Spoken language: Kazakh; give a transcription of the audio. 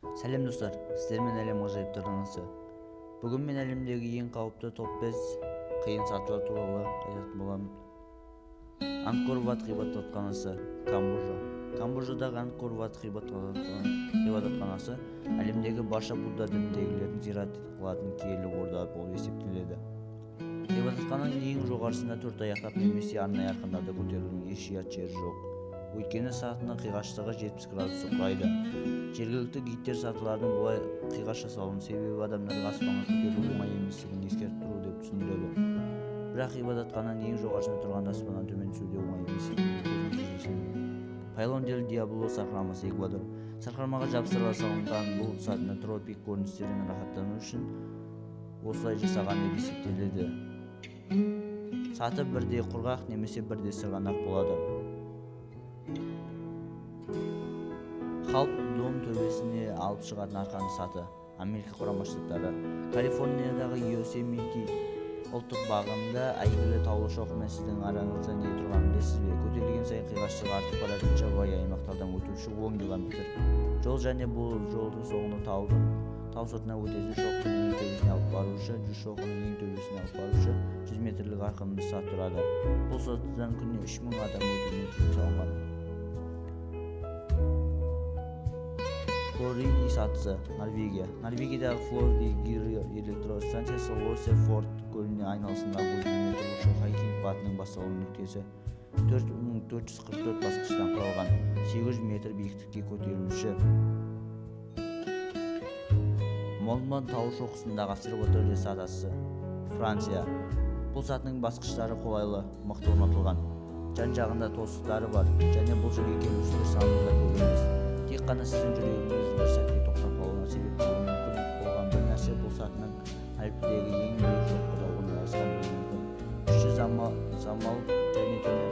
Сәлем достар, сіздермен әлем ғажайыптарының Бүгін мен әлемдегі ең қауіпті топ 5 қиын сатылар туралы айтатын боламын. Ангкор-ват ғибадатханасы, Камбоджа. Камбоджадағы Ангкор-ват ғибадатханасы әлемдегі барша Будда дініндегілердің зират қылатын киелі орда болып есептеледі. Ғибадатхананың ең жоғарысында 4 аяқтап немесе арнайы арқандарды көтерудің еш ұят жері жоқ. Өйткені сатының қиғаштығы 70 градусты құрайды. Жергілікті гидтер сатылардың бұлай қиғаш жасауының себебі адамдарға аспанға көтерілу оңай еместігін ескертіп тұру деп түсіндіреді. Бірақ ғибадатхананың ең жоғарысында тұрғанда аспаннан төмен түсу де оңай емес екені. Пайлон дель Диабло сарқырамасы, Эквадор. Сарқырамаға жабыстыра салынған бұл сатыны тропик көріністерінен рахаттану үшін осылай жасаған деп есептеледі. Саты бірде құрғақ немесе бірде сырғанақ болады. Халк дом төбесіне алып шығатын арқанды саты. Америка құрама штаттары. Калифорниядағы Йосемити ұлттық бағында әйгілі таулы шоқына сіздің араңызда не тұрғанын білесіз бе? Көтерілген сайын қиғаштығы артып баратын жабайы аймақтардан өтуші 10 километр жол және бұл жолдың соңында тау сыртына өтетін шоқының ең төбесіне алып барушы, 100 метрлік арқанды сат тұрады. Бұл сатыдан күніне 3000 адам өтуіне тыйым салынған. Флориди сатысы, Норвегия. Норвегиядағы Флориди гидроэлектростанциясы Лоссефорд көліне айналасындағы 1000 метр ұшу хайкинг батының басталу нүктесі. 4444 басқыштан құралған, 800 метр биіктікке көтерілуші. Монман тау шоқысындағы обсерватория сатысы, Франция. Бұл сатының басқыштары қолайлы, мықты орнатылған. Жан-жағында тосықтары бар және бұл жерге келушілер саны да көп емес. Тек қана сіздің жүрегіңіз бір сәтке тоқтап қалуына себеп болуы мүмкін болған бір нәрсе бұл сатының Альпідегі ең биік шоққыда орналасқан болуы мүмкін. Күші замал және төмен